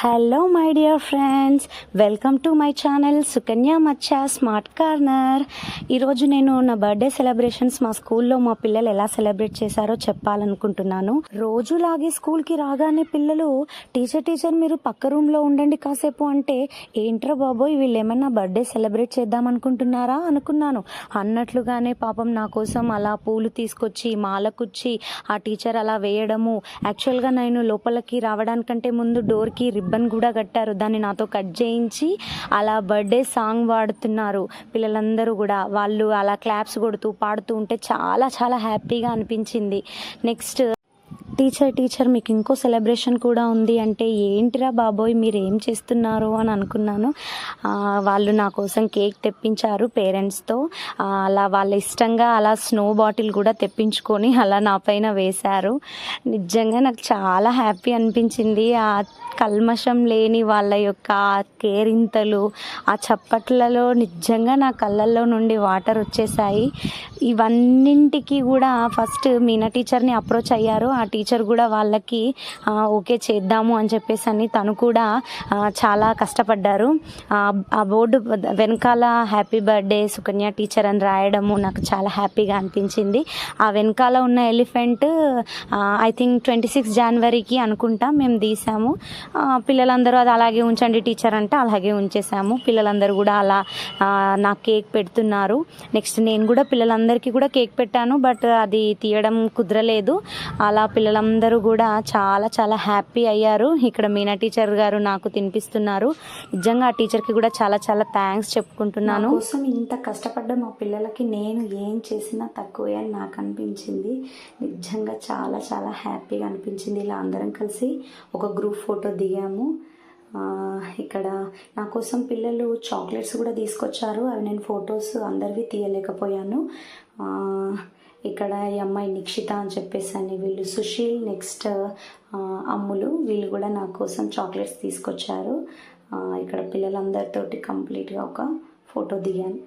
Hello my dear friends, welcome to my channel Sukanya Maccha smart corner. ఈరోజు నేను నా birthday celebrations మా స్కూల్లో మా పిల్లలు ఎలా సెలబ్రేట్ చేశారో చెప్పాలనుకుంటున్నాను. రోజులాగే స్కూల్కి రాగానే పిల్లలు టీచర్ మీరు పక్క రూమ్లో ఉండండి కాసేపు అంటే, ఏంట్రా బాబోయ్ వీళ్ళు ఏమన్నా బర్త్డే సెలబ్రేట్ చేద్దాం అనుకుంటున్నారా అనుకున్నాను. అన్నట్లుగానే పాపం నా కోసం అలా పూలు తీసుకొచ్చి మాల కుచ్చి ఆ టీచర్ అలా వేయడము. యాక్చువల్గా నేను లోపలికి రావడానికంటే ముందు డోర్కి రిబ్బన్ కూడా కట్టారు, దాన్ని నాతో కట్ చేయించి అలా బర్త్డే సాంగ్ పాడుతున్నారు పిల్లలందరూ కూడా. వాళ్ళు అలా క్లాప్స్ కొడుతూ పాడుతూ ఉంటే చాలా చాలా హ్యాపీగా అనిపించింది. నెక్స్ట్ టీచర్ మీకు ఇంకో సెలబ్రేషన్ కూడా ఉంది అంటే, ఏంటిరా బాబోయ్ మీరు ఏం చేస్తున్నారు అని అనుకున్నాను. వాళ్ళు నా కోసం కేక్ తెప్పించారు పేరెంట్స్తో. అలా వాళ్ళ ఇష్టంగా అలా స్నో బాటిల్ కూడా తెప్పించుకొని అలా నా పైన వేశారు. నిజంగా నాకు చాలా హ్యాపీ అనిపించింది. ఆ కల్మషం లేని వాళ్ళ యొక్క కేరింతలు, ఆ చప్పట్లలో నిజంగా నా కళ్ళల్లో నుండి వాటర్ వచ్చేసాయి. ఇవన్నింటికి కూడా ఫస్ట్ మీనా టీచర్ని అప్రోచ్ అయ్యారు. ఆ టీచర్ కూడా వాళ్ళకి ఓకే చేద్దాము అని చెప్పేసి అని తను కూడా చాలా కష్టపడ్డారు. ఆ బోర్డు వెనకాల హ్యాపీ బర్త్డే సుకన్య టీచర్ అని రాయడము నాకు చాలా హ్యాపీగా అనిపించింది. ఆ వెనకాల ఉన్న ఎలిఫెంట్ ఐ థింక్ 26 జనవరికి అనుకుంటా మేము తీసాము. పిల్లలందరూ అది అలాగే ఉంచండి టీచర్ అంటే అలాగే ఉంచేసాము. పిల్లలందరూ కూడా అలా నాకు కేక్ పెడుతున్నారు. నెక్స్ట్ నేను కూడా పిల్లలందరికీ కూడా కేక్ పెట్టాను, బట్ అది తీయడం కుదరలేదు. అలా పిల్లలందరూ కూడా చాలా చాలా హ్యాపీ అయ్యారు. ఇక్కడ మీనా టీచర్ గారు నాకు తినిపిస్తున్నారు. నిజంగా ఆ టీచర్కి కూడా చాలా చాలా థ్యాంక్స్ చెప్పుకుంటున్నాను. కోసం ఇంత కష్టపడ్డ మా పిల్లలకి నేను ఏం చేసినా తక్కువే అని నాకు అనిపించింది. నిజంగా చాలా చాలా హ్యాపీగా అనిపించింది. ఇలా అందరం కలిసి ఒక గ్రూప్ ఫోటో దిగాము. ఇక్కడ నా కోసం పిల్లలు చాక్లెట్స్ కూడా తీసుకొచ్చారు. అవి నేను ఫొటోస్ అందరివి తీయలేకపోయాను. ఇక్కడ ఈ అమ్మాయి నిక్షిత అని చెప్పేసి అని, వీళ్ళు సుశీల్, నెక్స్ట్ అమ్ములు, వీళ్ళు కూడా నా కోసం చాక్లెట్స్ తీసుకొచ్చారు. ఇక్కడ పిల్లలందరితోటి కంప్లీట్గా ఒక ఫోటో దిగాను.